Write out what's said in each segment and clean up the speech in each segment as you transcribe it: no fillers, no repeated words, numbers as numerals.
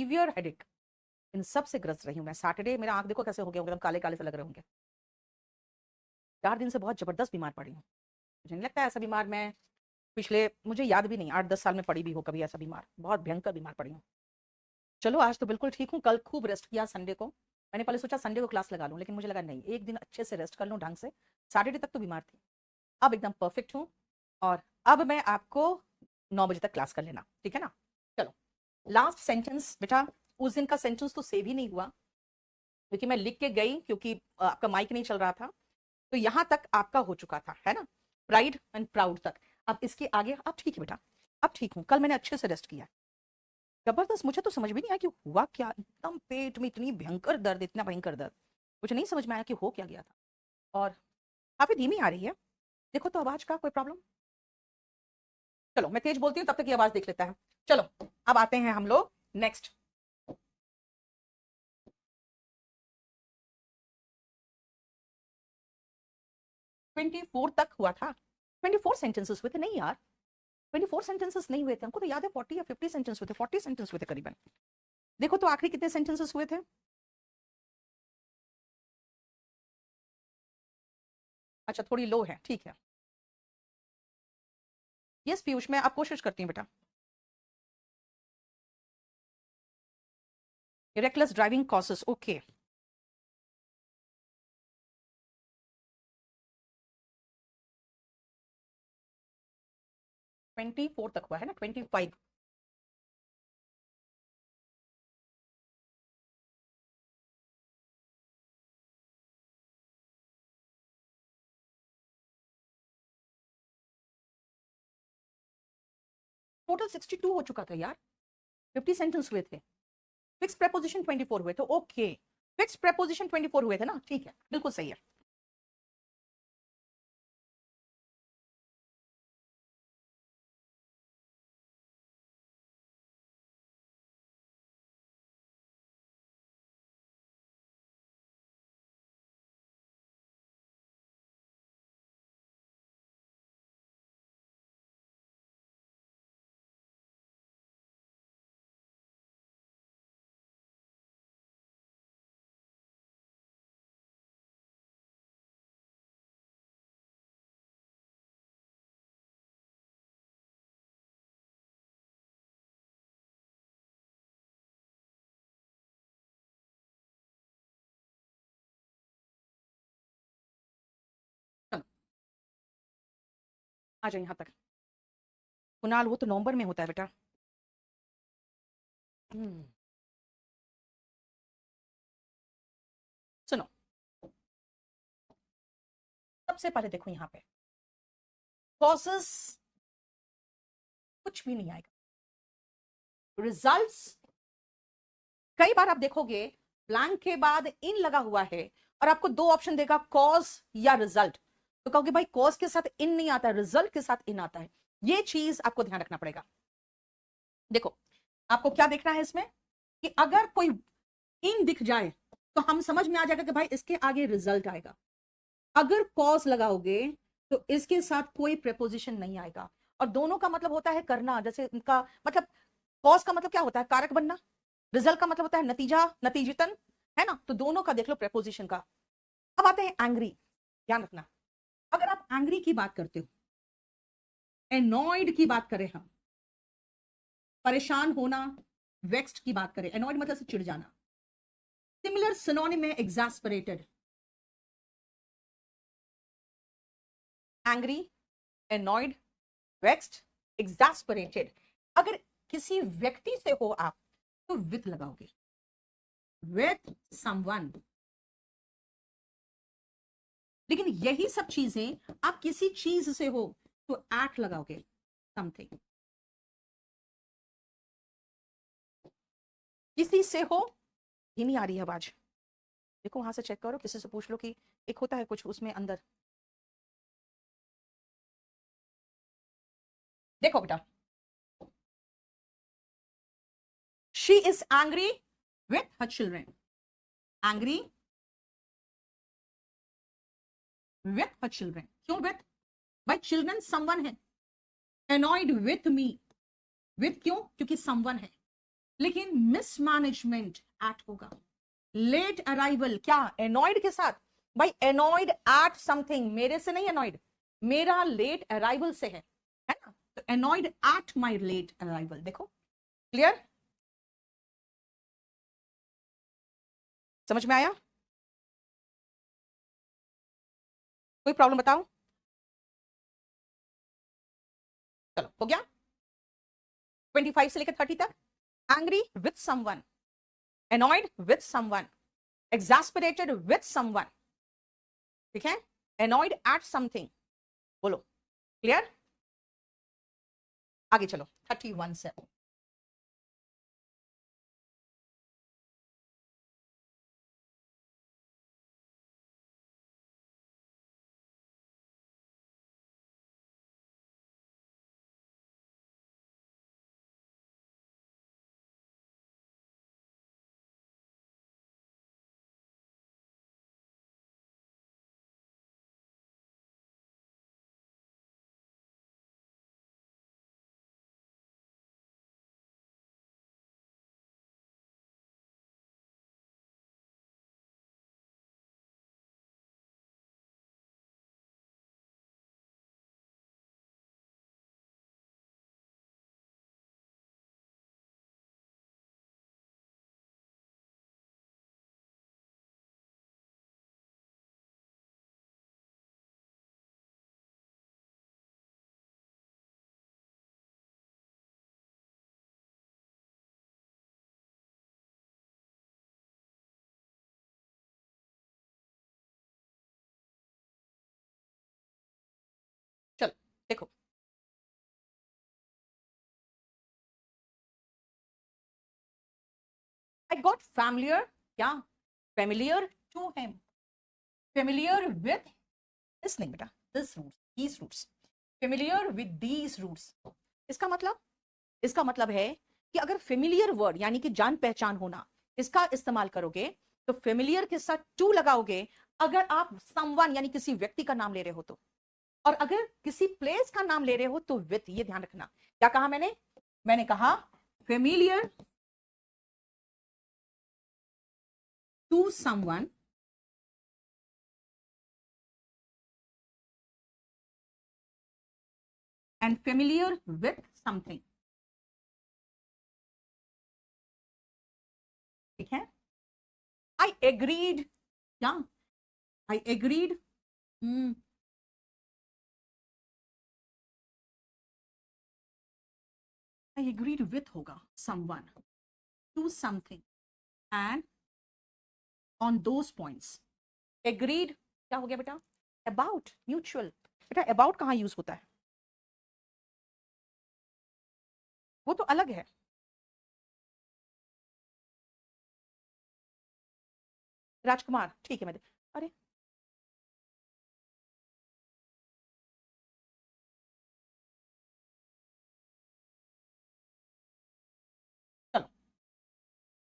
Severe headache, इन सब से ग्रस्त रही हूँ मैं। सैटरडे मेरा आंख देखो कैसे हो गया, एकदम काले काले से लग रहे होंगे। 4 दिन से बहुत जबरदस्त बीमार पड़ी हूँ। मुझे नहीं लगता ऐसा बीमार मैं पिछले, मुझे याद भी नहीं 8-10 साल में पड़ी भी हो कभी ऐसा बीमार। बहुत भयंकर बीमार पड़ी हूँ। चलो आज तो बिल्कुल ठीक हूँ। कल खूब रेस्ट किया संडे को। मैंने पहले सोचा संडे को क्लास लगा लूं, लेकिन मुझे लगा नहीं, एक दिन अच्छे से रेस्ट कर लूं ढंग से। सैटरडे तक तो बीमार थी, अब एकदम परफेक्ट हूँ। और अब मैं आपको 9 बजे तक क्लास कर लेना, ठीक है ना। चलो लास्ट सेंटेंस बेटा, उस दिन का सेंटेंस तो सेव ही नहीं हुआ क्योंकि मैं लिख के गई, क्योंकि आपका माइक नहीं चल रहा था। तो यहां तक आपका हो चुका था, है ना, प्राइड एंड प्राउड तक। अब इसके आगे अब ठीक है बेटा, अब ठीक हूँ। कल मैंने अच्छे से रेस्ट किया, जबरदस्त। मुझे तो समझ भी नहीं आया कि हुआ क्या, एकदम पेट में इतनी भयंकर दर्द, इतना भयंकर दर्द, मुझे नहीं समझ में आया कि हो क्या गया था। और काफी धीमी आ रही है, देखो तो आवाज का कोई प्रॉब्लम। चलो मैं तेज बोलती हूँ, तब तक ये आवाज देख लेता है। चलो अब आते हैं हम लोग नेक्स्ट। ट्वेंटी फोर तक हुआ था। 24 सेंटेंसेस हुए थे नहीं यार, 24 सेंटेंसेस नहीं हुए थे। हमको तो याद है 40 या 50 सेंटेंस हुए थे, 40 सेंटेंस हुए थे करीबन। देखो तो आखिरी कितने सेंटेंसेस हुए थे। अच्छा थोड़ी लो है, ठीक है। यस पीयूष, मैं अब कोशिश करती हूँ बेटा। Reckless driving causes, okay. 24 तक हुआ है ना, 25। टोटल 62 हो चुका था यार, 50 सेंटेंस हुए थे। फिक्स प्रेपोजिशन 24 हुए थे, ओके। फिक्स प्रेपोजिशन 24 हुए थे ना, ठीक है, बिल्कुल सही है। चलो आ जाओ यहां तक। कुणाल वो तो नवंबर में होता है बेटा। सुनो, सबसे पहले देखो यहाँ पे कॉजेस कुछ भी नहीं आएगा। रिजल्ट्स, कई बार आप देखोगे ब्लैंक के बाद इन लगा हुआ है और आपको दो ऑप्शन देगा, कॉज या रिजल्ट। तो कहोगे भाई कॉज के साथ इन नहीं आता, रिजल्ट के साथ इन आता है। ये चीज आपको ध्यान रखना पड़ेगा। देखो आपको क्या देखना है इसमें, कि अगर कोई इन दिख जाए तो हम समझ में आ जाएगा कि भाई इसके आगे रिजल्ट आएगा। अगर कॉज लगाओगे तो इसके साथ कोई प्रेपोजिशन नहीं आएगा। और दोनों का मतलब होता है करना, जैसे इनका मतलब कॉज का मतलब क्या होता है, कारक बनना। रिजल्ट का मतलब होता है नतीजा, नतीजतन, है ना। तो दोनों का देख लो प्रेपोजिशन का। अब आते हैं एंग्री, ध्यान रखना। अगर आप एंग्री की बात करते हो, एनॉयड की बात करें हम, परेशान होना, वेक्स्ड की बात करें, एनॉयड मतलब से चिढ़ जाना। सिमिलर सिनोनिम है exasperated. Angry, annoyed, vexed, exasperated. अगर किसी व्यक्ति से हो आप तो विथ लगाओगे, विथ समवन। लेकिन यही सब चीजें आप किसी चीज से हो तो एट लगाओगे, समथिंग। किसी से हो, ही नहीं आ रही है आवाज, देखो वहां से चेक करो, किसी से पूछ लो कि एक होता है कुछ उसमें अंदर। देखो बेटा, she is angry with her children, angry with her children. क्यों विथ, भाई चिल्ड्रन समवन है। एनॉयड विथ मी, विथ क्यों, क्योंकि समवन है। लेकिन मिसमैनेजमेंट एट होगा। लेट अराइवल क्या एनॉयड के साथ, भाई एनॉयड एट समथिंग, मेरे से नहीं एनॉयड, मेरा लेट अराइवल से है ना, तो annoyed at my late arrival. देखो क्लियर, समझ में आया? कोई प्रॉब्लम बताओ? चलो हो गया 25 से लेकर 30 तक। Angry with someone, annoyed with someone, exasperated with someone, ठीक है, annoyed at something। बोलो क्लियर, आगे चलो 31 से। चलो देखो, I got familiar, क्या familiar to him, familiar with this नहीं बेटा, this roots, these roots, familiar with these roots। इसका मतलब है कि अगर फेमिलियर वर्ड यानी कि जान पहचान होना, इसका इस्तेमाल करोगे तो फेमिलियर के साथ टू लगाओगे अगर आप समवन यानी किसी व्यक्ति का नाम ले रहे हो तो, और अगर किसी प्लेस का नाम ले रहे हो तो विथ। ये ध्यान रखना, क्या कहा मैंने कहा familiar to someone and familiar with something, ठीक है। आई एग्रीड, क्या I agreed, I agreed with होगा someone to something and on those points. Agreed क्या हो गया बेटा, अबाउट, म्यूचुअल। बेटा अबाउट कहाँ यूज होता है, वो तो अलग है। राजकुमार ठीक है, मैं अरे चलो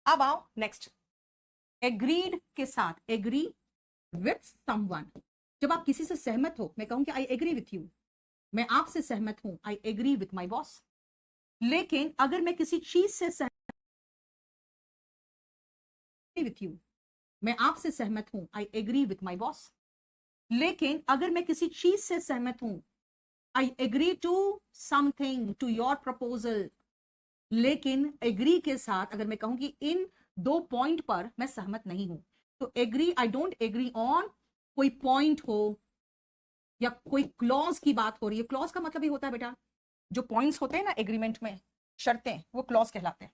अब आओ नेक्स्ट, एग्रीड के साथ एग्री विथ समवन। जब आप किसी से सहमत हो, मैं कहूं कि आई एग्री विथ यू, मैं आपसे सहमत हूं, I agree with my boss. लेकिन अगर मैं किसी चीज से सहमत विथ यू, मैं आपसे सहमत हूं, I agree with my boss. लेकिन अगर मैं किसी चीज से सहमत हूं, I agree to something, to your proposal. लेकिन एग्री के साथ अगर मैं कहूं कि इन दो पॉइंट पर मैं सहमत नहीं हूं, तो agree, I don't agree on कोई पॉइंट हो या कोई क्लॉज की बात हो रही है। क्लॉज का मतलब ही होता है बेटा, जो पॉइंट्स होते हैं ना एग्रीमेंट में, शर्तें, वो क्लॉज कहलाते हैं।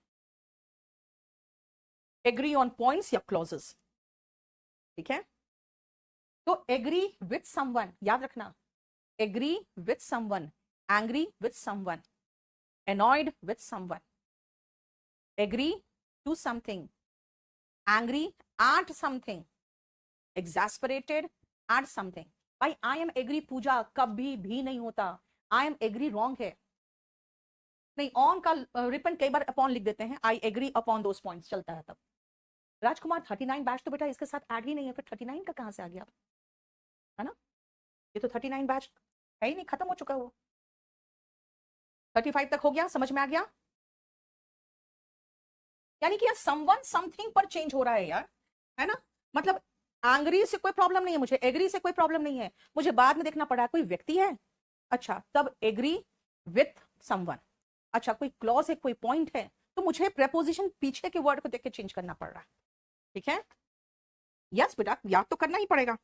एग्री ऑन पॉइंट्स या क्लॉजेस, ठीक है। तो एग्री विथ समवन, याद रखना, agree with someone, angry with someone, annoyed with someone, agree to something, angry at something, exasperated at something। भाई आई एम एग्री पूजा कभी भी नहीं होता, आई एम एग्री रॉन्ग है। नहीं, ऑन का रिपन कई बार अपॉन लिख देते हैं, I agree upon those points चलता है तब। राजकुमार 39 बैच तो बेटा इसके साथ ऐड ही नहीं है, फिर 39 का कहां से आ गया, है ना? ये तो 39 बैच है ही नहीं, खत्म हो चुका वो। 35 तक हो गया, समझ में आ गया? यानी कि यार समवन समथिंग पर चेंज हो रहा है यार, है ना। मतलब एंग्री से कोई प्रॉब्लम नहीं है मुझे, एग्री से कोई प्रॉब्लम नहीं है मुझे, बाद में देखना पड़ा कोई व्यक्ति है, अच्छा तब एग्री विथ समवन, अच्छा कोई क्लॉज है, कोई पॉइंट है, तो मुझे प्रेपोजिशन पीछे के वर्ड को देख के चेंज करना पड़ रहा है, ठीक है। यस बेटा, याद तो करना ही पड़ेगा।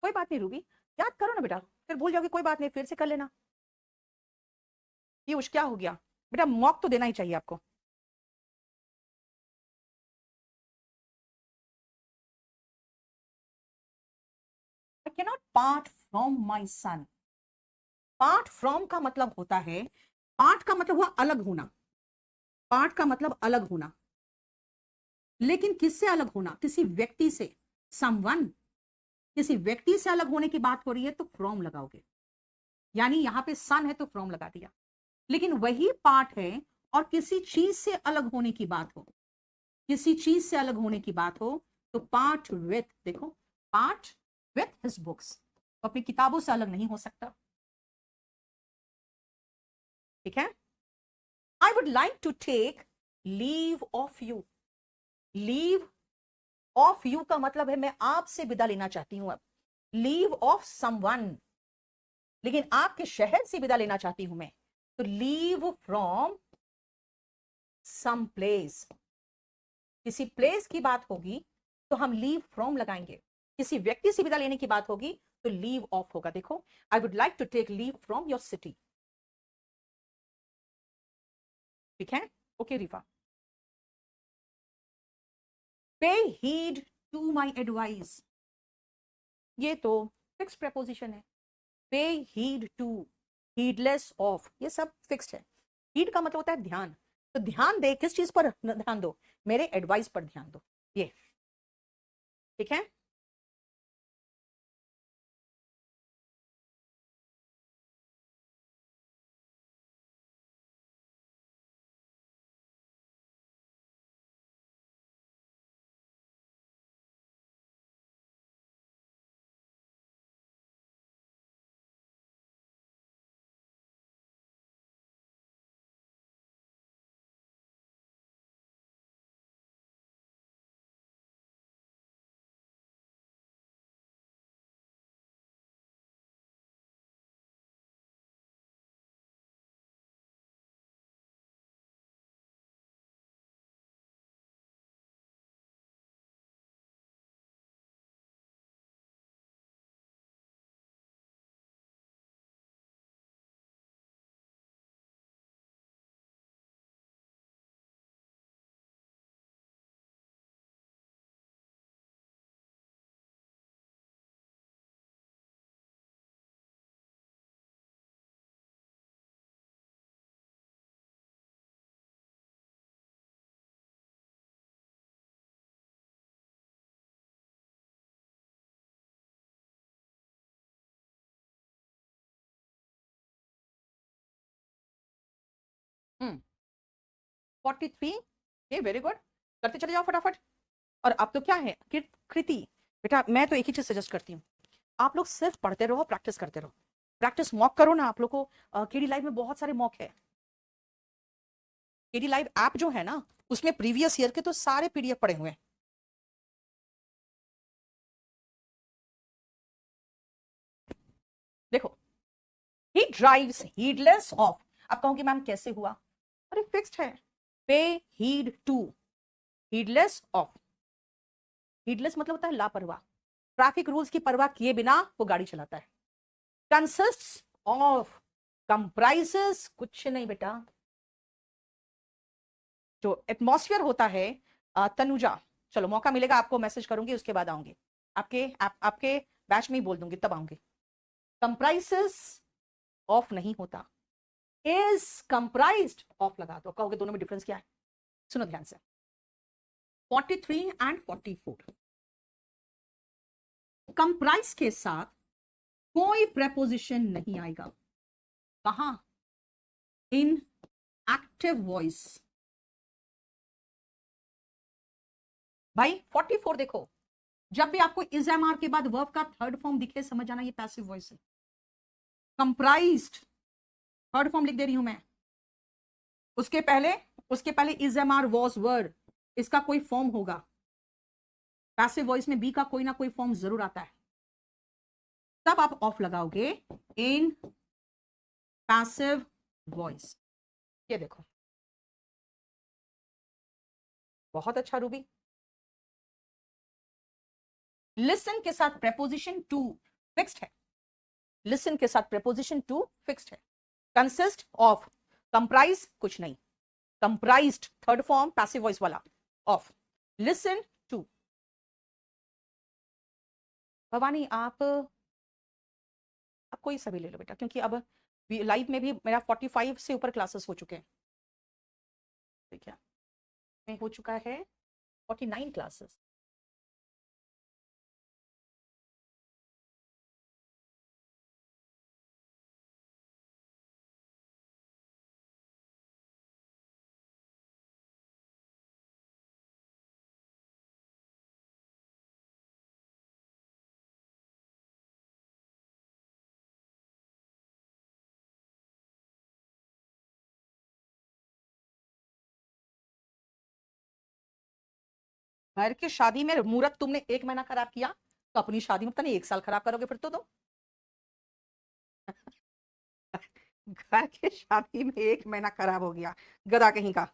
कोई बात नहीं रूबी, याद करो ना बेटा, फिर भूल जाओगे, कोई बात नहीं, फिर से कर लेना। पीयूष क्या हो गया बेटा, मॉक तो देना ही चाहिए आपको। I cannot part from my son. Part from का मतलब होता है, पार्ट का मतलब हुआ अलग होना, पार्ट का मतलब अलग होना, लेकिन किससे अलग होना, किसी व्यक्ति से, समवन, किसी व्यक्ति से अलग होने की बात हो रही है तो फ्रॉम लगाओगे, यानी यहां पे सन है तो फ्रॉम लगा दिया। लेकिन वही पार्ट है और किसी चीज से अलग होने की बात हो, किसी चीज से अलग होने की बात हो तो पार्ट विथ, देखो पार्ट विथ हिज बुक्स, तो अपनी किताबों से अलग नहीं हो सकता, ठीक है। I would like to take leave of you. Leave of you का मतलब है मैं आपसे विदा लेना चाहती हूं अब, लीव ऑफ समवन, लेकिन आपके शहर से विदा लेना चाहती हूं मैं, तो लीव फ्रॉम सम प्लेस, किसी प्लेस की बात होगी तो हम लीव फ्रॉम लगाएंगे, किसी व्यक्ति से विदा लेने की बात होगी तो लीव ऑफ होगा। देखो, I would like to take leave from your city, ठीक है। ओके रिफा, पे हीड टू माई एडवाइस, ये तो फिक्स प्रेपोजिशन है, pay heed to, heedless of, ये सब फिक्स्ड है। हीड का मतलब होता है ध्यान, तो ध्यान दे, किस चीज पर ध्यान दो, मेरे एडवाइस पर ध्यान दो, ये ठीक है। हम्म, 43, ये वेरी गुड, करते चले जाओ फटाफट। और अब तो क्या है कृति, बेटा मैं तो एक ही चीज सजेस्ट करती हूँ, आप लोग सिर्फ पढ़ते रहो, प्रैक्टिस करते रहो, प्रैक्टिस मॉक करो ना। आप लोग को केडी लाइव में बहुत सारे मॉक है। केडी लाइव ऐप जो है ना, उसमें प्रीवियस ईयर के तो सारे पीडीएफ पड़े हुए हैं। देखो, ही ड्राइव्स हीडलेस ऑफ। अब कहूंगी मैम कैसे हुआ? अरे फिक्स्ड है, pay heed to, heedless of. Heedless मतलब होता है लापरवाह, ट्रैफिक रूल्स की परवाह किए बिना वो गाड़ी चलाता है। कंसिस्ट्स ऑफ, कंप्राइजेस कुछ नहीं बेटा, जो एटमॉस्फेयर होता है। तनुजा, चलो मौका मिलेगा आपको मैसेज करूंगी, उसके बाद आऊंगी आपके बैच में ही बोल दूंगी, तब आऊंगी। कंप्राइजेस ऑफ नहीं होता, इज कंप्राइज्ड ऑफ लगा दो। कहोगे दोनों में डिफरेंस क्या है? सुनो ध्यान से, 43 एंड 44। कंप्राइज के साथ कोई प्रेपोजिशन नहीं आएगा। कहां? इन एक्टिव वॉइस। भाई 44 देखो, जब भी आपको इज एम आर के बाद वर्ब का थर्ड फॉर्म दिखे, समझ जाना ये पैसिव वॉइस है। कंप्राइज्ड थर्ड फॉर्म लिख दे रही हूं मैं। उसके पहले is am are was were, इसका कोई फॉर्म होगा। पैसिव वॉइस में बी का कोई ना कोई फॉर्म जरूर आता है, तब आप ऑफ लगाओगे इन पैसिव वॉइस। ये देखो, बहुत अच्छा रूबी। लिसन के साथ प्रेपोजिशन टू फिक्स्ड है, लिसन के साथ प्रेपोजिशन टू फिक्स्ड है। कंसिस्ट ऑफ, कंप्राइज कुछ नहीं, comprised third form passive voice वाला, ऑफ। Listen to. भवानी आप कोई सभी ले लो बेटा, क्योंकि अब लाइव में भी मेरा 45 से ऊपर क्लासेस हो चुके हैं। ठीक है, में हो चुका है 49 क्लासेस। घर की शादी में मुहूर्त तुमने 1 महीना खराब किया, तो अपनी शादी में पता नहीं 1 साल खराब करोगे फिर तो। घर की शादी में 1 महीना खराब हो गया, गधा कहीं का।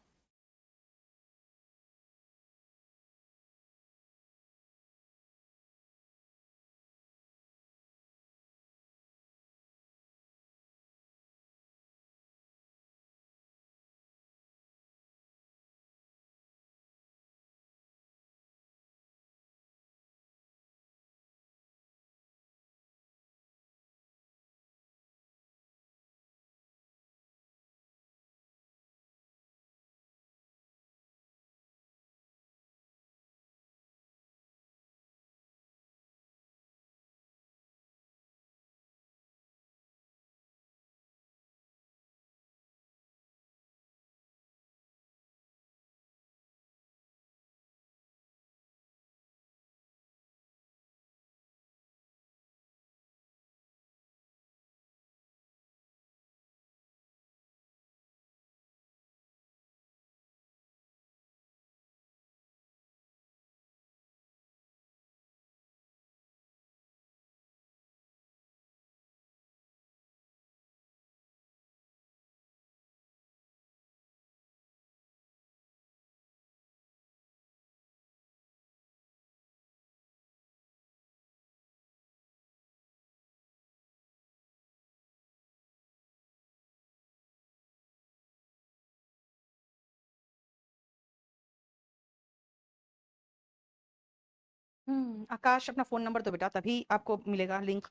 आकाश अपना फोन नंबर दो बेटा, तभी आपको मिलेगा लिंक।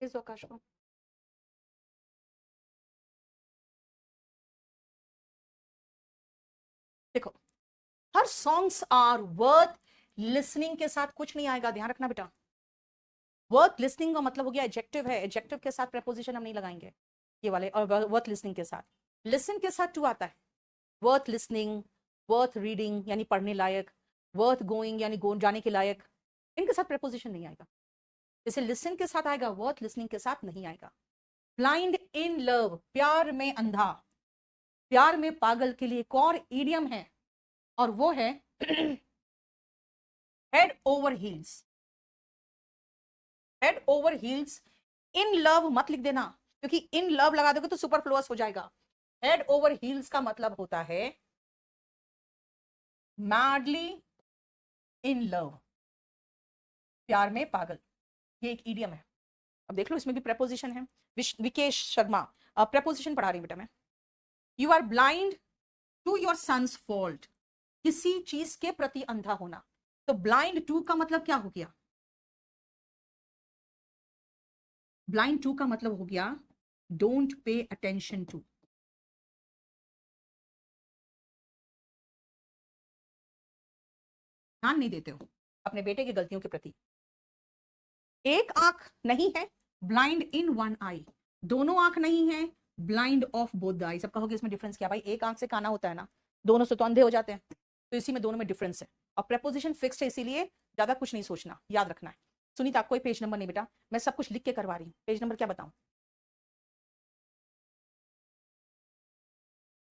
भेज दो आकाश को। देखो, her songs are worth listening के साथ कुछ नहीं आएगा, ध्यान रखना बेटा। वर्थ लिसनिंग का मतलब हो गया एडजेक्टिव है, एडजेक्टिव के साथ प्रेपोजिशन हम नहीं लगाएंगे ये वाले, और वर्थ लिसनिंग के साथ, लिसन के साथ टू आता है, वर्थ लिसनिंग, वर्थ रीडिंग यानी पढ़ने लायक, वर्थ गोइंग यानी जाने के लायक, इनके साथ प्रेपोजिशन नहीं आएगा। जैसे लिसन के साथ आएगा, वर्थ लिसनिंग के साथ नहीं आएगा। ब्लाइंड इन लव, प्यार में अंधा, प्यार में पागल के लिए एक और ईडियम है और वो है head over heels. Head over heels, in love मत लिख देना, क्योंकि इन लव लगा दोगे तो सुपरफ्लुअस हो जाएगा। हेड ओवर हील्स का मतलब होता है मैडली इन लव, प्यार में पागल, ये एक ईडियम है। अब देख लो इसमें भी प्रेपोजिशन है। विकेश शर्मा, प्रेपोजिशन पढ़ा रही बेटा मैं। You are blind to your son's fault, किसी चीज के प्रति अंधा होना। तो ब्लाइंड टू का मतलब क्या हो गया? ब्लाइंड टू का मतलब हो गया डोंट पे अटेंशन टू। ध्यान नहीं देते हो अपने बेटे की गलतियों के प्रति। एक आंख नहीं है, ब्लाइंड इन वन आई, दोनों आंख नहीं है, ब्लाइंड ऑफ बोथ द आई। सब कहोगे इसमें डिफरेंस क्या? भाई एक आंख से काना होता है ना, दोनों से तो अंधे हो जाते हैं, तो इसी में दोनों में डिफरेंस है। और प्रेपोजिशन फिक्स्ड है, इसीलिए ज्यादा कुछ नहीं सोचना, याद रखना है। सुनीता कोई पेज नंबर नहीं बेटा, मैं सब कुछ लिख के करवा रही हूँ, पेज नंबर क्या बताऊं?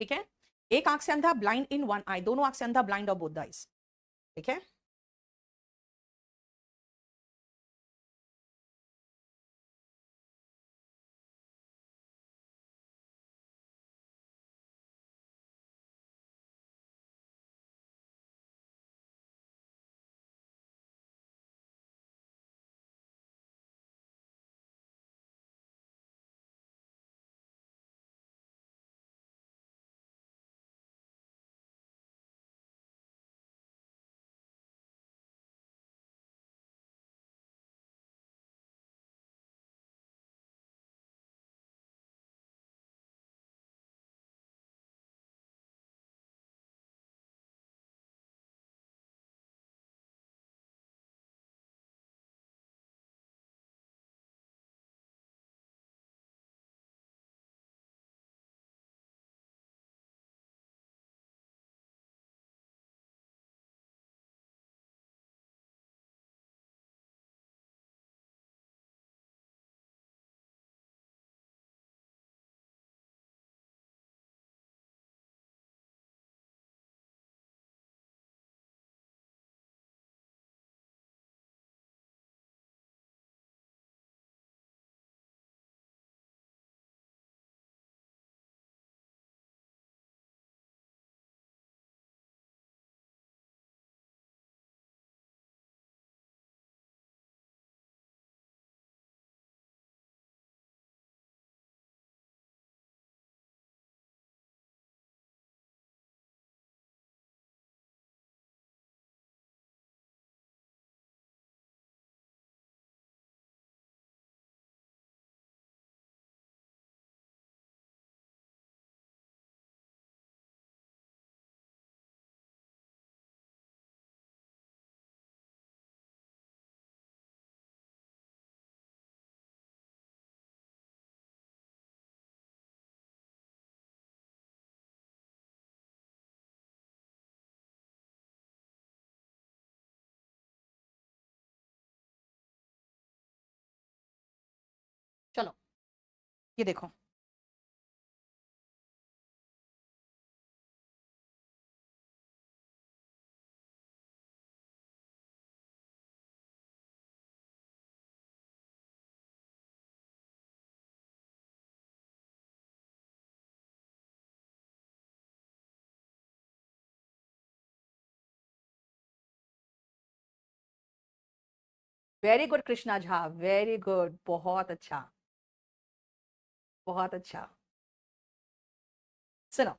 ठीक है, एक आंख से अंधा, ब्लाइंड इन वन आई, दोनों आंख से अंधा, blind of both the eyes. ठीक है, चलो ये देखो, very good Krishna Jha, very good, बहुत अच्छा, बहुत अच्छा। सुनो,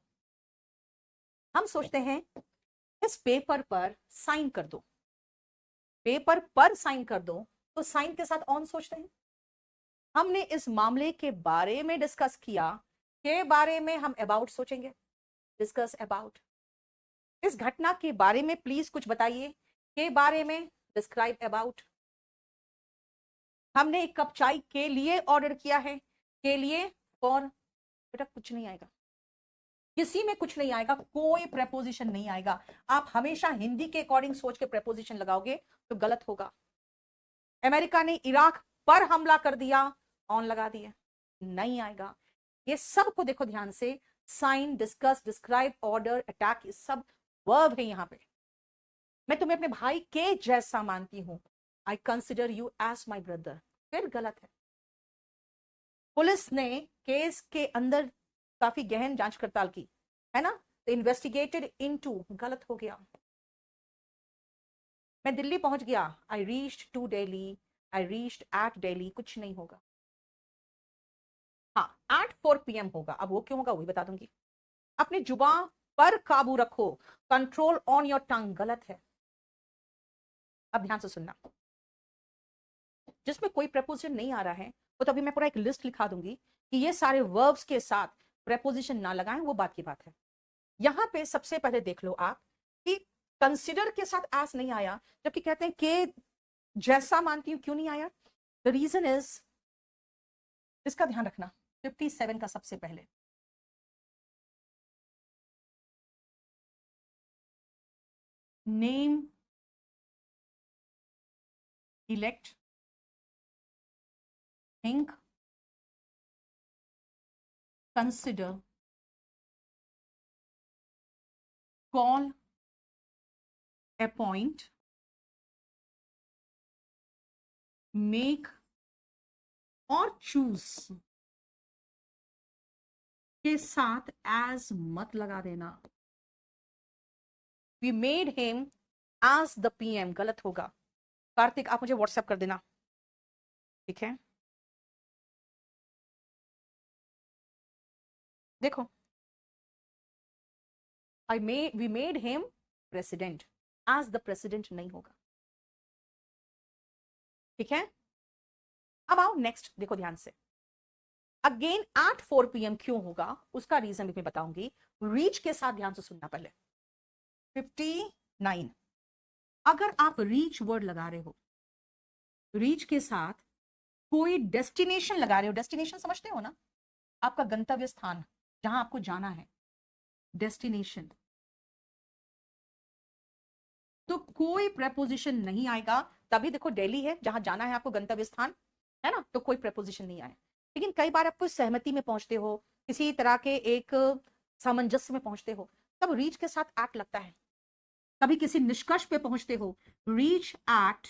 हम सोचते हैं इस पेपर पर साइन कर दो, पेपर पर साइन कर दो, तो साइन के साथ ऑन सोचते हैं। हमने इस मामले के बारे में डिस्कस किया, के बारे में हम अबाउट सोचेंगे, डिस्कस अबाउट। इस घटना के बारे में प्लीज कुछ बताइए, के बारे में डिस्क्राइब अबाउट। हमने एक कप चाय के लिए ऑर्डर किया है, के लिए, फॉर, बेटा कुछ नहीं आएगा, किसी में कुछ नहीं आएगा, कोई प्रेपोजिशन नहीं आएगा। आप हमेशा हिंदी के अकॉर्डिंग सोच के प्रेपोजिशन लगाओगे तो गलत होगा। अमेरिका ने इराक पर हमला कर दिया, ऑन लगा दिया, नहीं आएगा। ये सब को देखो ध्यान से, sign, discuss, describe, order, attack, ये सब वर्ब है यहां पे। मैं तुम्हें अपने भाई के जैसा मानती हूं, I consider you as my brother, फिर गलत है। पुलिस ने केस के अंदर काफी गहन जांच पड़ताल की, है ना, तो इन्वेस्टिगेटेड इनटू, गलत हो गया। मैं दिल्ली पहुंच गया, I reached to Delhi, I reached at Delhi, कुछ नहीं होगा। हाँ, एट 4 PM होगा। अब वो क्यों होगा वही बता दूंगी। अपनी जुबान पर काबू रखो, कंट्रोल ऑन योर टंग, गलत है। अब ध्यान से सुनना, जिसमें कोई प्रपोजिशन नहीं आ रहा है वो तो अभी मैं पूरा एक लिस्ट लिखा दूंगी कि ये सारे वर्ब्स के साथ प्रपोजिशन ना लगाएं, वो बात की बात है। यहां पे सबसे पहले देख लो आप कि कंसिडर के साथ एस नहीं आया, जबकि कहते हैं के जैसा मानती हूं, क्यों नहीं आया? द रीजन इज, इसका ध्यान रखना, 57 का सबसे पहले, name, elect, think, consider, call, appoint, make और चूज के साथ एज मत लगा देना। We made him as the PM, गलत होगा। कार्तिक आप मुझे व्हाट्सएप कर देना, ठीक है? देखो, we made him president, as the president नहीं होगा, ठीक है? अब आओ नेक्स्ट, देखो ध्यान से, अगेन एट 4 PM क्यों होगा, उसका रीजन भी मैं बताऊंगी। रीच के साथ ध्यान से सुनना पहले, 59, अगर आप रीच वर्ड लगा रहे हो, रीच के साथ कोई डेस्टिनेशन लगा रहे हो, डेस्टिनेशन समझते हो ना, आपका गंतव्य स्थान, जहां आपको जाना है, डेस्टिनेशन, तो कोई प्रेपोजिशन नहीं आएगा। तभी देखो दिल्ली है, जहां जाना है आपको, गंतव्य स्थान है ना, तो कोई प्रेपोजिशन नहीं आए। लेकिन कई बार आप कोई सहमति में पहुंचते हो, किसी तरह के एक सामंजस्य में पहुंचते हो, तब रीच के साथ एट लगता है। कभी किसी निष्कर्ष पे पहुंचते हो, reach at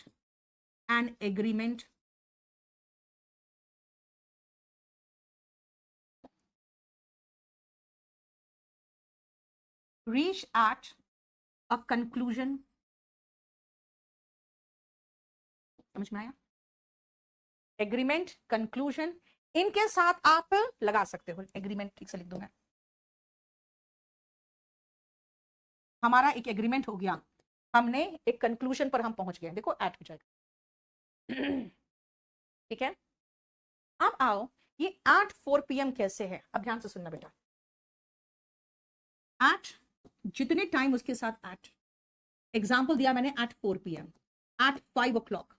an agreement, reach at a conclusion, समझ में आया? एग्रीमेंट, कंक्लूजन, इनके साथ आप लगा सकते हो। एग्रीमेंट ठीक से लिख दूंगा, हमारा एक एग्रीमेंट हो गया, हमने एक कंक्लूजन पर हम पहुंच गए, देखो एट हो जाएगा। ठीक है? अब आओ, ये एट 4 PM कैसे है, अब ध्यान से सुनना बेटा। एट, जितने टाइम उसके साथ एट, एग्जाम्पल दिया मैंने एट 4 PM, एट 5 o'clock,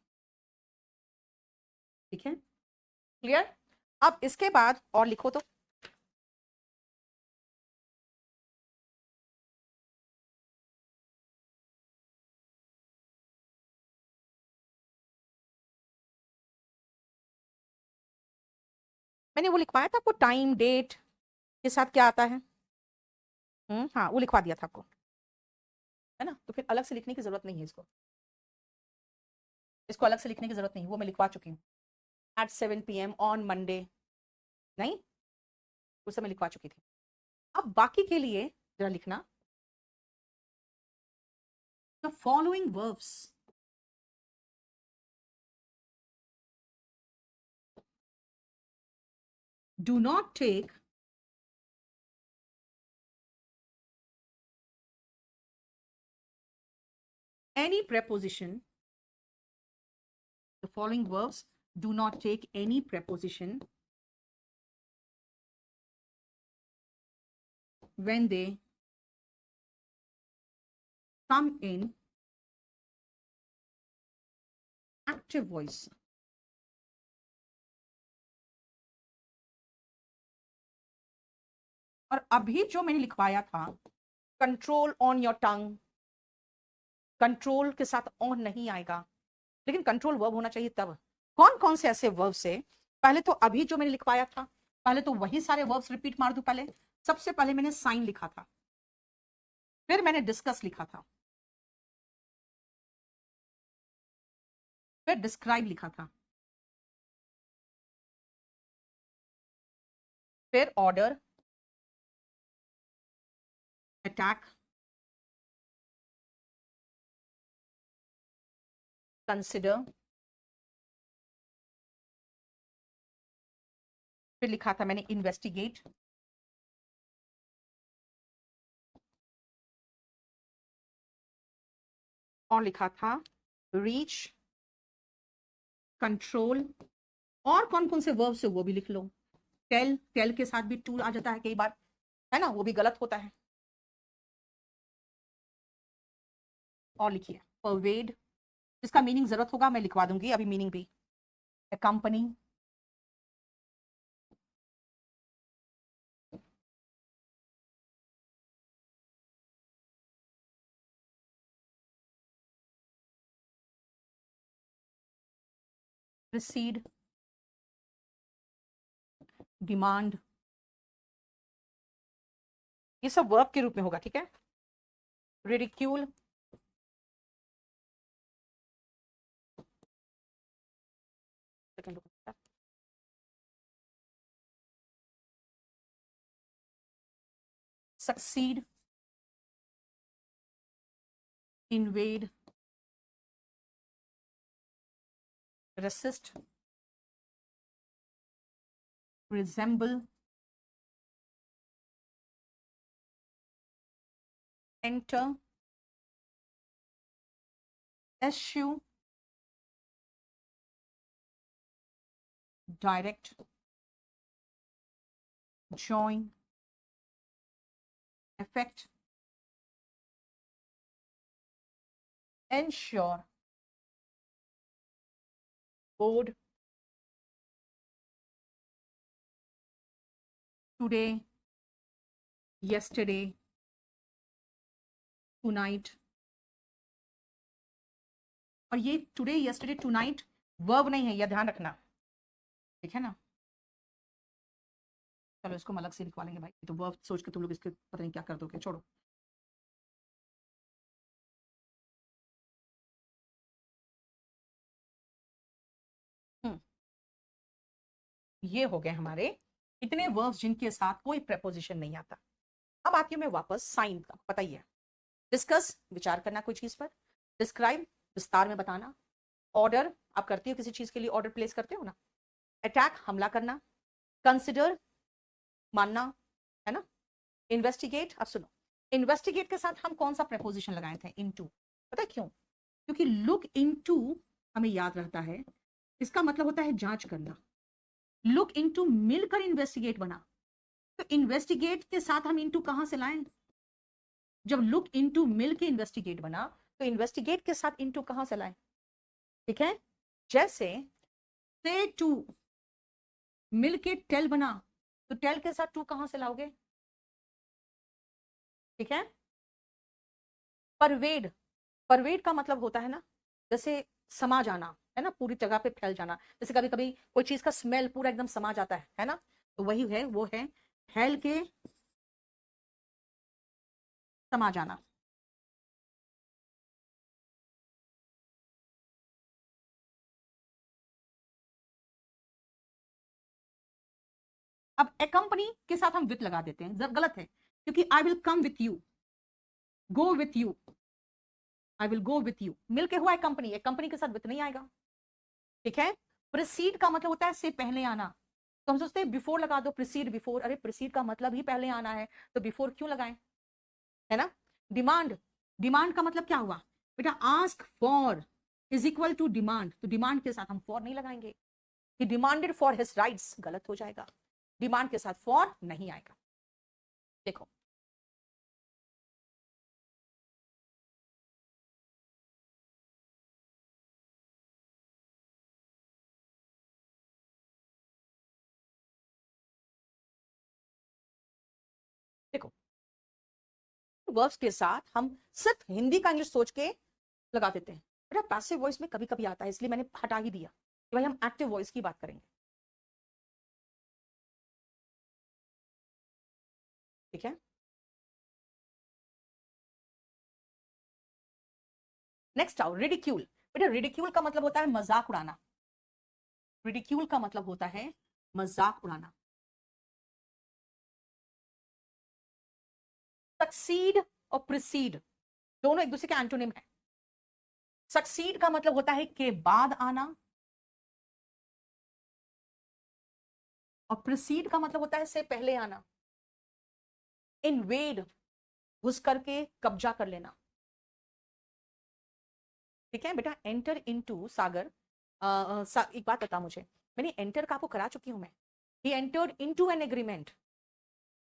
ठीक है? क्लियर? अब इसके बाद और लिखो तो, मैंने वो लिखवाया था आपको, टाइम डेट के साथ क्या आता है। हाँ, वो लिखवा दिया था आपको, है ना, तो फिर अलग से लिखने की जरूरत नहीं है इसको, इसको अलग से लिखने की जरूरत नहीं, वो मैं लिखवा चुकी हूँ। एट 7 PM ऑन मंडे, नहीं, उस समय लिखवा चुकी थी। अब बाकी के लिए जरा लिखना, the following verbs do not take any preposition, the following verbs do not take any preposition when they come in active voice, और अभी जो मैंने लिखवाया था, control on your tongue, control के साथ ऑन नहीं आएगा, लेकिन कंट्रोल वर्ब होना चाहिए तब। कौन कौन से ऐसे वर्ब से, पहले तो अभी जो मैंने लिखवाया था, पहले तो वही सारे वर्ब्स रिपीट मार दूं। पहले सबसे पहले मैंने साइन लिखा था, फिर मैंने डिस्कस लिखा था, फिर डिस्क्राइब लिखा था, फिर ऑर्डर, अटैक, कंसिडर, फिर लिखा था मैंने इन्वेस्टिगेट, और लिखा था रीच, कंट्रोल, और कौन कौन से वर्ब्स है वो भी लिख लो। टेल, टेल के साथ भी टू आ जाता है कई बार, है ना, वो भी गलत होता है। और लिखिए परवेड, जिसका मीनिंग जरूरत होगा मैं लिखवा दूंगी अभी मीनिंग भी। कंपनी, प्रिसीड, डिमांड, ये सब वर्ब के रूप में होगा, ठीक है। Ridicule, succeed, invade, resist, resemble, enter, assure, direct, join, affect, ensure, board, today, yesterday, tonight। और ये टुडे, यस्टरडे, टुनाइट वर्ब नहीं है, यह ध्यान रखना, ठीक है ना। चलो इसको हम अलग से लिखवा लेंगे भाई, तो वर्ब सोच के तुम लोग इसके पता नहीं क्या कर दोगे, छोड़ो। ये हो गए हमारे इतने वर्ब्स जिनके साथ कोई प्रेपोजिशन नहीं आता। अब आती हूँ मैं वापस साइन का, पता ही है। डिस्कस, विचार करना कोई चीज पर। डिस्क्राइब, विस्तार में बताना। ऑर्डर, आप करते हो किसी चीज के लिए ऑर्डर प्लेस करते हो ना। अटैक, हमला करना। कंसिडर, मानना, है ना। इन्वेस्टिगेट, अब सुनो, इन्वेस्टिगेट के साथ हम कौन सा प्रेपोजिशन लगाए थे, इनटू। पता है क्यों? क्योंकि लुक इनटू हमें याद रहता है, इसका मतलब होता है जांच करना। लुक इनटू मिलकर इन्वेस्टिगेट बना, तो इन्वेस्टिगेट के साथ हम इनटू कहां से लाएं? जब लुक इनटू मिल के इन्वेस्टिगेट बना, तो इन्वेस्टिगेट के साथ इनटू कहां से लाएं? ठीक है। जैसे से टू मिल के टेल बना, तो टेल के साथ टू कहां से लाओगे? ठीक है। परवेड, परवेड का मतलब होता है ना, जैसे समा जाना, है ना, पूरी जगह पे फैल जाना। जैसे कभी कभी कोई चीज का स्मेल पूरा एकदम समा जाता है ना, तो वही है, वो है फैल के समा जाना। अब ए कंपनी के साथ हम विथ लगा देते हैं, जब गलत है, क्योंकि I will come with you, go with you, I will go with you, मिलके हुआ है कंपनी, एक कंपनी के साथ विथ नहीं आएगा। ठीक है। प्रिसीड का मतलब होता है से पहले आना, तो हम सोचते हैं बिफोर लगा दो, प्रिसीड बिफोर, अरे प्रिसीड का मतलब ही पहले आना है, तो बिफोर क्यों लगाएं, है ना। डिमांड, डिमांड का मतलब क्या हुआ बेटा, ask for is equal to demand, तो डिमांड के साथ हम फॉर नहीं लगाएंगे। He demanded for his rights, गलत हो जाएगा, डिमांड के साथ फॉर नहीं आएगा। देखो वर्ब्स के साथ हम सिर्फ हिंदी का इंग्लिश सोच के लगा देते हैं। बेटा पैसिव वॉइस में कभी कभी आता है, इसलिए मैंने हटा ही दिया कि भाई हम एक्टिव वॉइस की बात करेंगे। ठीक है, नेक्स्ट आओ रिडिक्यूल। बेटा रिडिक्यूल का मतलब होता है मजाक उड़ाना। रिडिक्यूल का मतलब होता है मजाक उड़ाना। सक्सीड और प्रिसीड दोनों एक दूसरे के एंटोनिम है। सक्सीड का मतलब होता है के बाद आना, और प्रिसीड का मतलब होता है से पहले आना। इनवेड घुस करके कब्जा कर लेना। ठीक है बेटा, एंटर इनटू सागर। एक बात बता मुझे, मैंने एंटर का आपको करा चुकी हूं मैं। He entered into an agreement,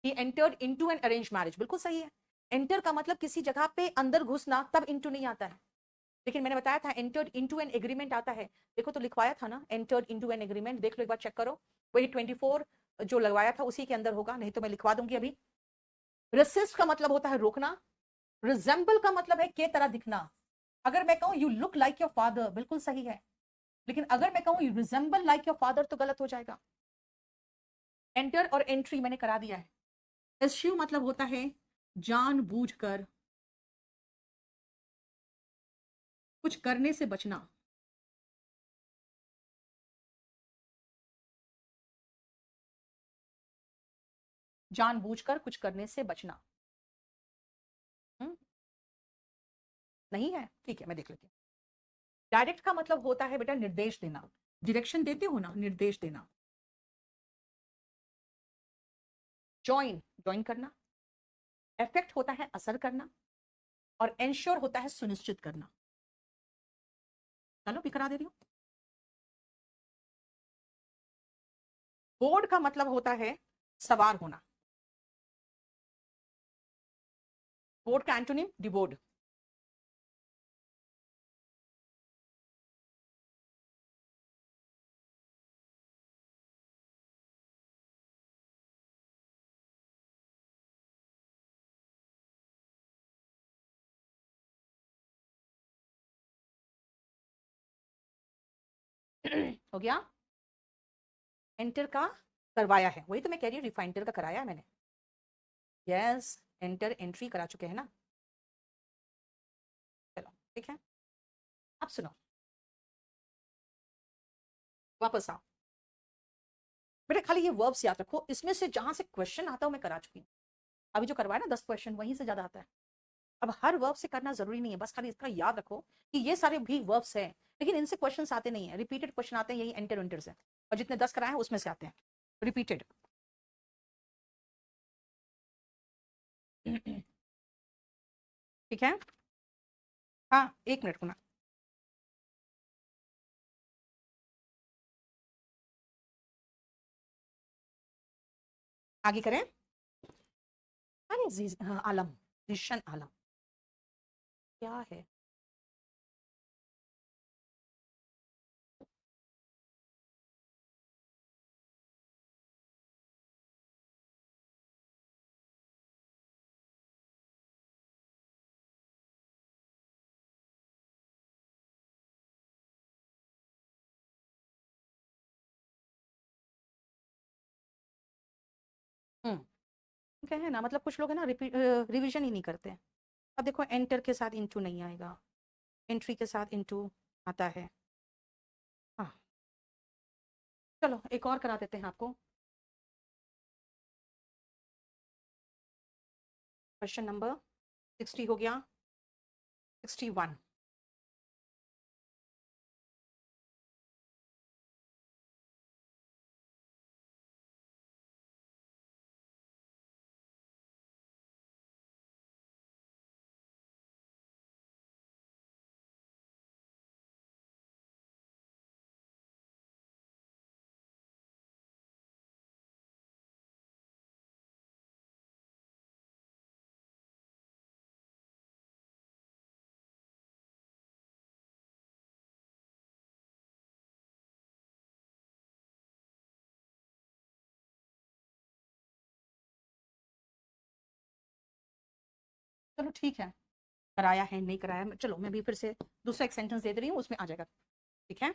he entered into an arrange marriage, बिल्कुल सही है। एंटर का मतलब किसी जगह पे अंदर घुसना, तब इनटू नहीं आता है। लेकिन मैंने बताया था एंटर्ड इनटू एन एग्रीमेंट आता है। देखो तो लिखवाया था ना, एंटर्ड इनटू एन एग्रीमेंट, देख लो एक बार चेक करो। वही 24 जो लगवाया था उसी के अंदर होगा, नहीं तो मैं लिखवा दूंगी अभी। रेसिस्ट का मतलब होता है रोकना। रिजेंबल का मतलब है के तरह दिखना। अगर मैं कहूं you look like your father, बिल्कुल सही है। लेकिन अगर मैं कहूं you resemble like your father तो गलत हो जाएगा। एंटर और एंट्री मैंने करा दिया है। एस्यू मतलब होता है जानबूझकर कुछ करने से बचना। जानबूझकर कुछ करने से बचना। नहीं है, ठीक है मैं देख लेती हूँ। डायरेक्ट का मतलब होता है बेटा निर्देश देना। डायरेक्शन देते हो ना, निर्देश देना। ज्वाइन ज्वाइन करना। इफेक्ट होता है असर करना, और एंश्योर होता है सुनिश्चित करना। चलो भी करा दे रही हूँ। बोर्ड का मतलब होता है सवार होना। बोर्ड का एंटोनिम डिबोर्ड। हो गया। एंटर का करवाया है, वही तो मैं कह रही हूँ, रिफाइंडर का कराया है मैंने। यस, एंटर एंट्री करा चुके हैं ना। चलो ठीक है, अब सुनो, वापस आओ। बेटा खाली ये वर्ब्स याद रखो, इसमें से जहां से क्वेश्चन आता है मैं करा चुकी हूँ। अभी जो करवाया ना 10 क्वेश्चन, वहीं से ज्यादा आता है। अब हर वर्ब से करना जरूरी नहीं है, बस खाली इसका याद रखो कि ये सारे भी वर्ब्स हैं, लेकिन इनसे क्वेश्चन आते नहीं है, रिपीटेड क्वेश्चन आते हैं, यही एंटर एंटर से। और जितने 10 कराए हैं उसमें से आते हैं रिपीटेड। ठीक है, हाँ 1 मिनट को ना। आगे करें। अरे हाँ, आलम, जिशन आलम क्या है। क्या है ना, मतलब कुछ लोग है ना रिपीट रिवीजन ही नहीं करते हैं। अब देखो एंटर के साथ इनटू नहीं आएगा, एंट्री के साथ इनटू आता है। हाँ, चलो एक और करा देते हैं आपको। क्वेश्चन नंबर 60 हो गया, 61। चलो ठीक है, कराया है नहीं कराया, चलो मैं भी फिर से दूसरा एक सेंटेंस दे रही हूँ, उसमें आ जाएगा। ठीक है,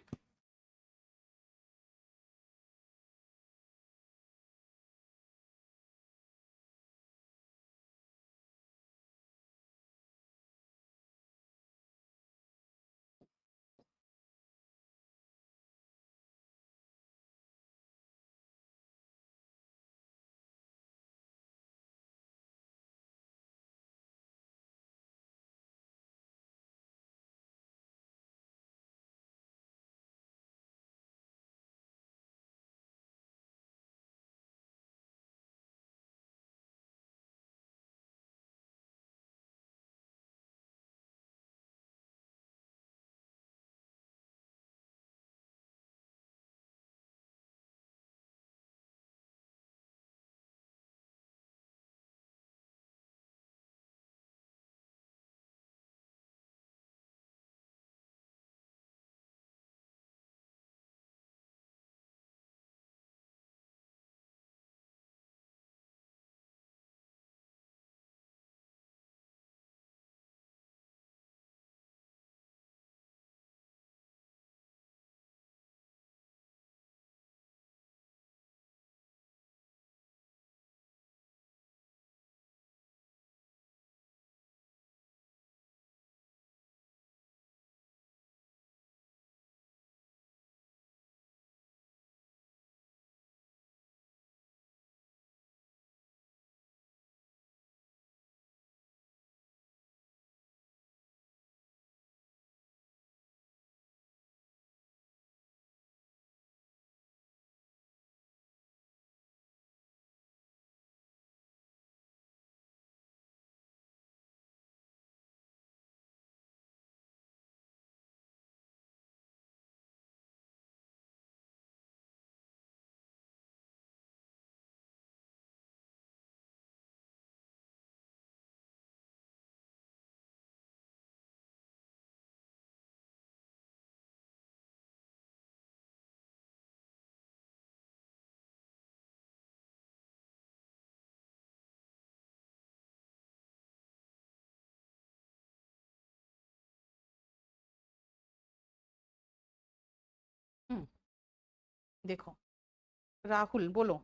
देखो राहुल बोलो।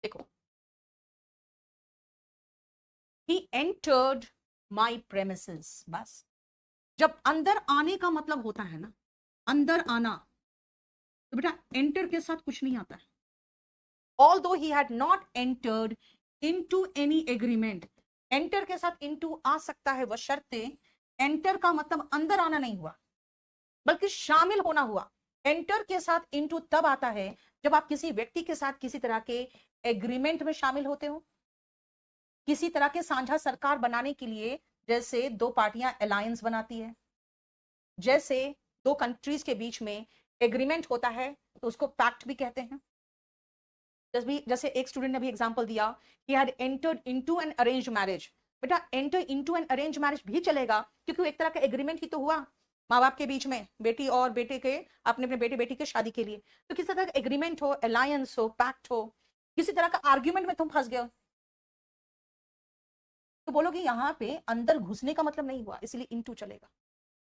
देखो, he entered my premises, बस। जब अंदर आने का मतलब होता है ना, अंदर आना, तो बेटा एंटर के साथ कुछ नहीं आता है। Although he had not entered into any agreement, enter के साथ इनटू आ सकता है वह शर्ते, एंटर का मतलब अंदर आना नहीं हुआ बल्कि शामिल होना हुआ। एंटर के साथ इनटू तब आता है जब आप किसी व्यक्ति के साथ किसी तरह के एग्रीमेंट में शामिल होते हो, किसी तरह के साझा सरकार बनाने के लिए, जैसे दो पार्टियां अलायंस बनाती है, जैसे दो कंट्रीज के बीच में एग्रीमेंट होता है तो उसको पैक्ट भी कहते हैं। जैसे एक स्टूडेंट ने भी एग्जांपल दिया, he had entered into an arranged marriage. बेटा enter into an arranged marriage भी चलेगा क्योंकि एक तरह का एग्रीमेंट ही तो हुआ माँ बाप के बीच में, बेटी और बेटे के, अपने अपने बेटे बेटी के शादी के लिए। तो किसी तरह का एग्रीमेंट हो, अलायंस हो, पैक्ट हो, किसी तरह का आर्ग्यूमेंट में तुम फंस गए हो तो बोलोगे यहाँ पे अंदर घुसने का मतलब नहीं हुआ, इसलिए इनटू चलेगा।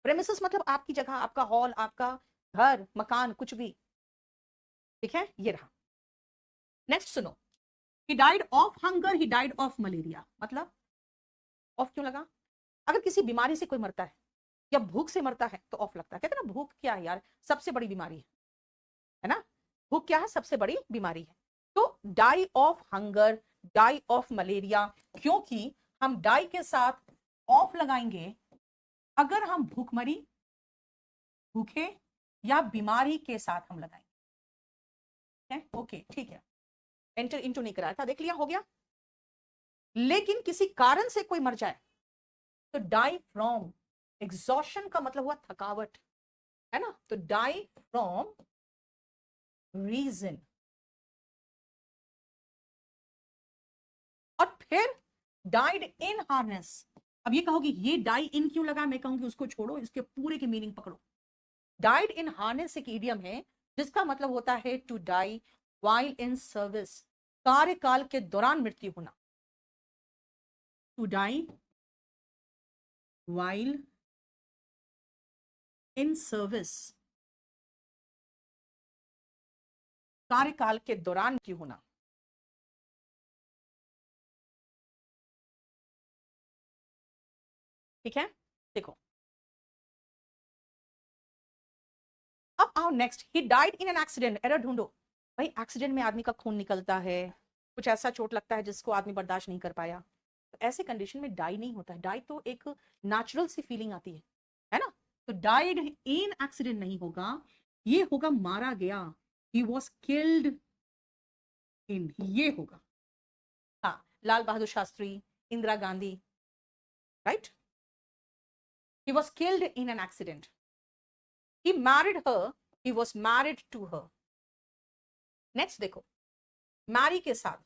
प्रेमिसेस मतलब आपकी जगह, आपका हॉल, आपका घर, मकान, कुछ भी। ठीक है, ये रहा। नेक्स्ट सुनो, he died of hunger, he died of malaria। मतलब ऑफ क्यों लगा? अगर किसी बीमारी से कोई मरता है या भूख से मरता है तो ऑफ लगता है। कहते हैं ना भूख क्या है यार, सबसे बड़ी बीमारी है ना? भूख क्या है? सबसे बड़ी बीमारी है। तो die of hunger, die of malaria, क्योंकि हम डाई के साथ ऑफ लगाएंगे अगर हम भूखमरी, भूखे या बीमारी के साथ हम लगाएंगे। ओके ठीक है, एंटर इनटू नहीं कराया था, देख लिया, हो गया। लेकिन किसी कारण से कोई मर जाए तो डाई फ्रॉम एग्जॉशन का मतलब हुआ थकावट, है ना, तो डाई फ्रॉम रीजन। और फिर डाइड इन हार्नेस। अब ये कहोगे ये डाई इन क्यों लगा, मैं कहूंगी उसको छोड़ो, इसके पूरे की मीनिंग पकड़ो। डाइड इन हार्नेस एक इडियम है जिसका मतलब होता है to die while in service, कार्यकाल के दौरान मृत्यु होना। To die while in service, कार्यकाल के दौरान मृत्यु होना। ठीक है, देखो अब आओ next, he died in an accident. Error ढूंढो भाई, एक्सीडेंट में आदमी का खून निकलता है, कुछ ऐसा चोट लगता है जिसको आदमी बर्दाश्त नहीं कर पाया, तो ऐसे कंडीशन में डाई नहीं होता है। डाई तो एक नेचुरल सी फीलिंग आती है ना, तो डाइड इन एक्सीडेंट नहीं होगा, ये होगा मारा गया, ही वॉज किल्ड इन, ये होगा। हाँ, Lal Bahadur Shastri, Indira Gandhi, right, he was killed in an accident. He married her, he was married to her. Next देखो, मैरी के साथ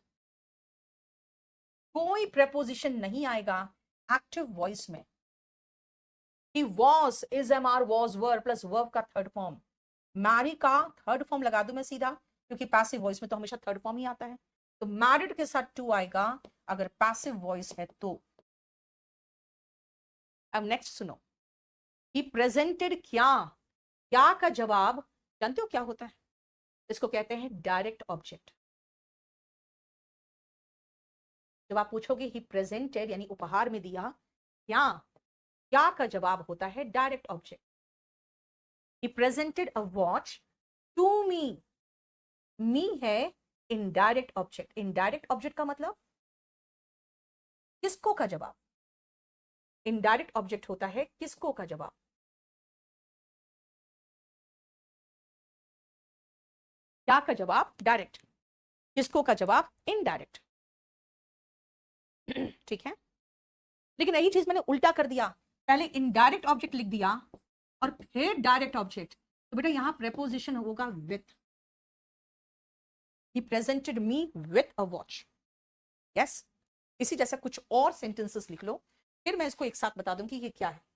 कोई प्रेपोजिशन नहीं आएगा एक्टिव वॉइस में। He was, is, am, are, was, were plus verb का थर्ड फॉर्म। मैरी का third form लगा दूं मैं सीधा, क्योंकि पैसिव वॉइस में तो हमेशा थर्ड फॉर्म ही आता है, तो मैरिड के साथ टू आएगा अगर पैसिव वॉइस है तो। अब नेक्स्ट सुनो, ही प्रेजेंटेड क्या, क्या का जवाब जानते हो क्या होता है, इसको कहते हैं डायरेक्ट ऑब्जेक्ट। जब आप पूछोगे ही प्रेजेंटेड यानी उपहार में दिया क्या, क्या का जवाब होता है direct object. He presented a watch to me, me है इनडायरेक्ट ऑब्जेक्ट। इनडायरेक्ट ऑब्जेक्ट का मतलब किसको का जवाब, इनडायरेक्ट ऑब्जेक्ट होता है किसको का जवाब। क्या का जवाब डायरेक्ट, किसको का जवाब इनडायरेक्ट। ठीक है, लेकिन यही चीज मैंने उल्टा कर दिया, पहले इनडायरेक्ट ऑब्जेक्ट लिख दिया और फिर डायरेक्ट ऑब्जेक्ट, तो बेटा यहां प्रेपोजिशन होगा with. He presented me with a watch. Yes, इसी जैसा कुछ और सेंटेंसेस लिख लो, फिर मैं इसको एक साथ बता दूंगी ये क्या है।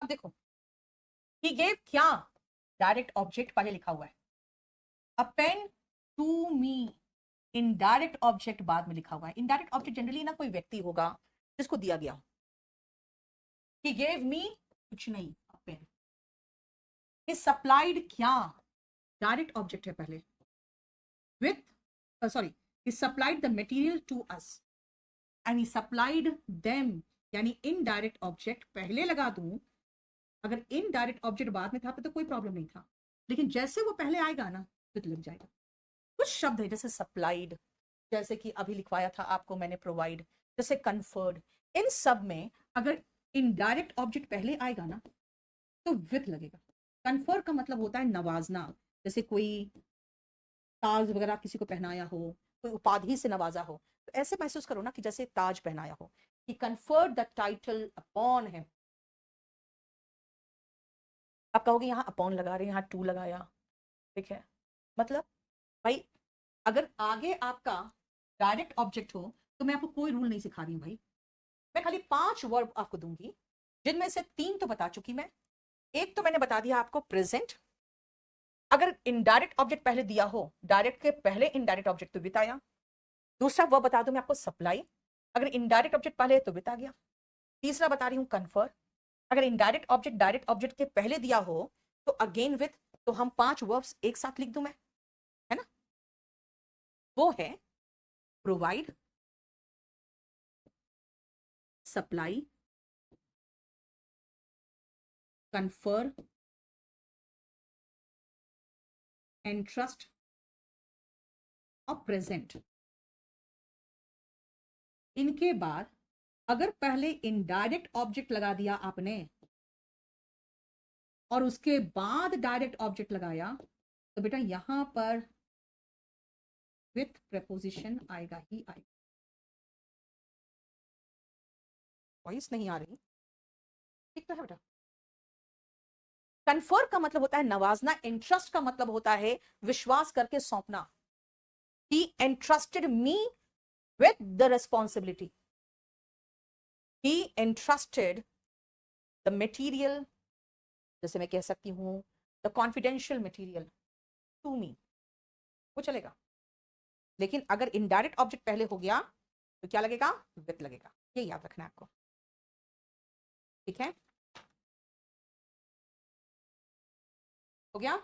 अब देखो, he gave क्या, डायरेक्ट ऑब्जेक्ट पहले लिखा हुआ है, a pen to me, indirect object बाद में लिखा हुआ है। इनडायरेक्ट ऑब्जेक्ट जनरली ना कोई व्यक्ति होगा जिसको दिया गया, he gave me कुछ नहीं, a pen, he supplied क्या, डायरेक्ट ऑब्जेक्ट है पहले, with sorry, he supplied the material to us and he supplied them, यानी इनडायरेक्ट ऑब्जेक्ट पहले लगा दूं, अगर इनडायरेक्ट ऑब्जेक्ट बाद में था तो कोई प्रॉब्लम नहीं था, लेकिन जैसे वो पहले आएगा ना तो लग जाएगा। कुछ शब्द है जैसे सप्लाइड, जैसे कि अभी लिखवाया था आपको मैंने प्रोवाइड, जैसे कन्फर्ड, इन सब में अगर इनडायरेक्ट ऑब्जेक्ट पहले आएगा ना तो विथ लगेगा। कन्फर का मतलब होता है नवाजना, जैसे कोई ताज वगैरह किसी को पहनाया हो, कोई उपाधि से नवाजा हो, तो ऐसे महसूस करो ना कि जैसे ताज पहनाया हो, कि conferred the title upon him. आप कहोगे यहाँ अपॉन लगा रहे हैं, यहाँ टू लगाया, ठीक है, मतलब भाई अगर आगे आपका डायरेक्ट ऑब्जेक्ट हो तो मैं आपको कोई रूल नहीं सिखा रही हूँ भाई, मैं खाली 5 वर्ब आपको दूंगी, जिनमें से 3 तो बता चुकी मैं। एक तो मैंने बता दिया आपको प्रेजेंट, अगर इनडायरेक्ट ऑब्जेक्ट पहले दिया हो, डायरेक्ट के पहले इनडायरेक्ट ऑब्जेक्ट तो विद आया। दूसरा वर्ब बता दूं मैं आपको सप्लाई, अगर इनडायरेक्ट ऑब्जेक्ट पहले है तो विद आ गया। तीसरा बता रही हूँ कन्फर, अगर इनडायरेक्ट ऑब्जेक्ट डायरेक्ट ऑब्जेक्ट के पहले दिया हो तो अगेन विद, तो हम 5 वर्ब्स एक साथ लिख दूं मैं, है ना, वो है प्रोवाइड, सप्लाई, कन्फर, एंट्रस्ट और प्रेजेंट। इनके बाद अगर पहले इनडायरेक्ट ऑब्जेक्ट लगा दिया आपने और उसके बाद डायरेक्ट ऑब्जेक्ट लगाया तो बेटा यहां पर विथ प्रेपोजिशन आएगा ही आएगा। वॉइस नहीं आ रही, ठीक तो है बेटा। कन्फर का मतलब होता है नवाजना, इंट्रस्ट का मतलब होता है विश्वास करके सौंपना। He entrusted me with the responsibility, he entrusted the material, जैसे मैं कह सकती हूं the confidential material to me, वो चलेगा। लेकिन अगर इनडायरेक्ट ऑब्जेक्ट पहले हो गया तो क्या लगेगा, विथ लगेगा, ये याद रखना है आपको, ठीक है, हो गया।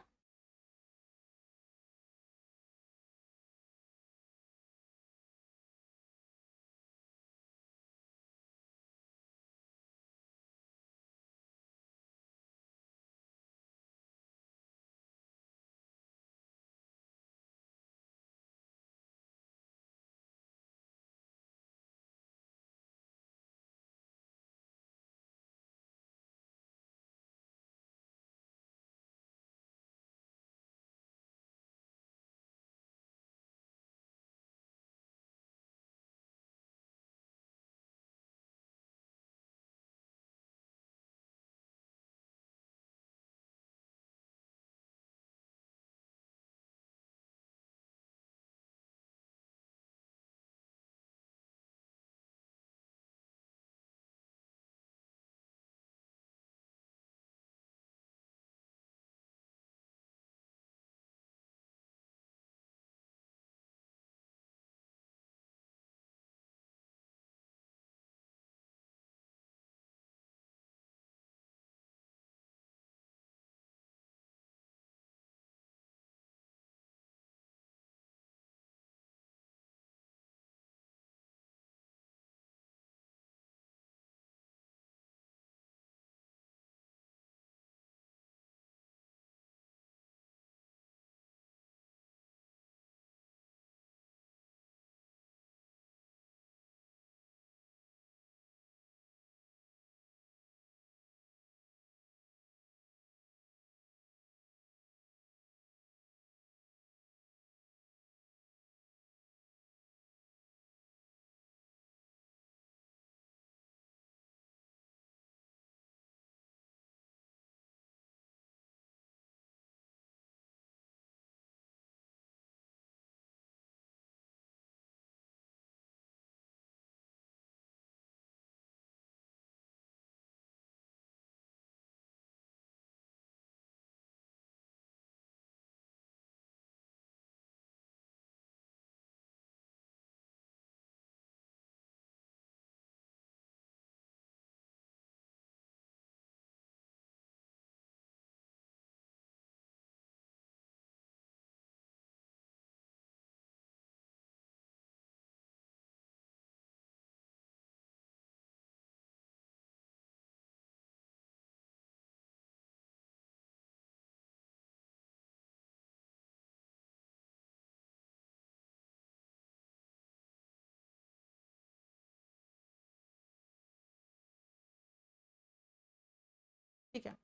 ठीक है,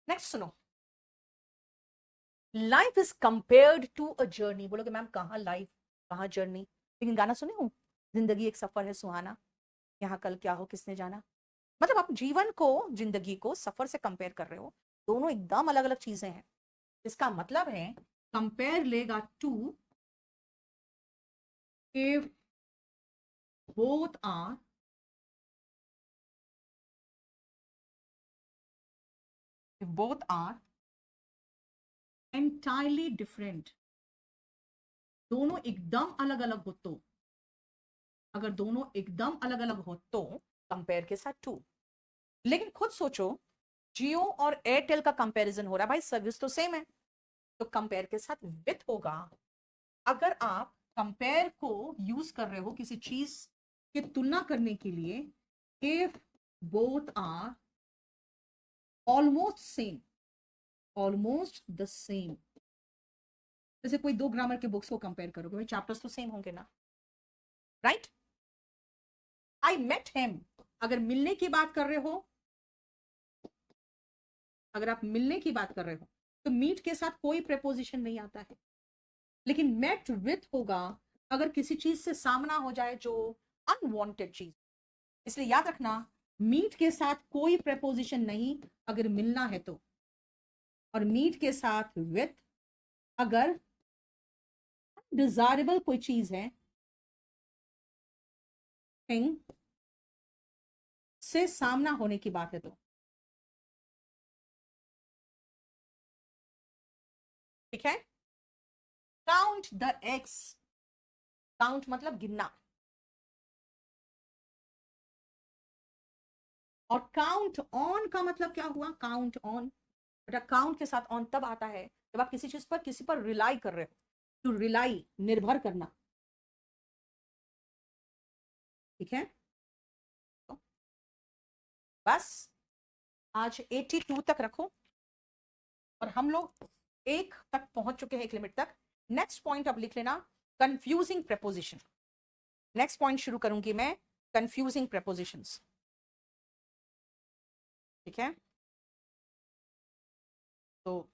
नेक्स्ट सुनो, life is compared to a journey. बोलोगे मैम कहाँ लाइफ, कहाँ जर्नी, लेकिन गाना सुने हो, जिंदगी एक सफर है सुहाना, यहाँ कल क्या हो किसने जाना। मतलब आप जीवन को, जिंदगी को सफर से कंपेयर कर रहे हो, दोनों एकदम अलग अलग चीजें हैं। इसका मतलब है कंपेयर लेगा to if both are entirely different, दोनों एकदम अलग अलग हो तो, अगर दोनों एकदम अलग अलग हो तो कंपेयर के साथ टू। लेकिन खुद सोचो, जियो और एयरटेल का कंपैरिजन हो रहा है, भाई सर्विस तो सेम है, तो कंपेयर के साथ विथ होगा। अगर आप कंपेयर को यूज कर रहे हो किसी चीज की तुलना करने के लिए, if both are almost same, almost the same, जैसे कोई दो ग्रामर के बुक्स को कंपेयर करोगे, भाई चैप्टर्स तो सेम होंगे ना, राइट। आई मेट हिम, अगर मिलने की बात कर रहे हो, अगर आप मिलने की बात कर रहे हो तो मीट के साथ कोई प्रेपोजिशन नहीं आता है, लेकिन मेट विथ होगा अगर किसी चीज से सामना हो जाए जो अनवांटेड चीज। इसलिए याद रखना, मीट के साथ कोई प्रेपोजिशन नहीं अगर मिलना है तो, और मीट के साथ विथ अगर डिजायरेबल कोई चीज है, थिंग से सामना होने की बात है तो। ठीक है, काउंट द एग्स, काउंट मतलब गिनना, और काउंट ऑन का मतलब क्या हुआ, काउंट ऑन, बेटा काउंट के साथ ऑन तब आता है जब आप किसी चीज पर, किसी पर रिलाई कर रहे हो, टू रिलाई, निर्भर करना। ठीक है, तो बस आज 82 तक रखो, और हम लोग एक तक पहुंच चुके हैं, एक लिमिट तक। नेक्स्ट पॉइंट अब लिख लेना, कंफ्यूजिंग प्रेपोजिशन। नेक्स्ट पॉइंट शुरू करूंगी मैं, कंफ्यूजिंग प्रेपोजिशंस। ठीक है, तो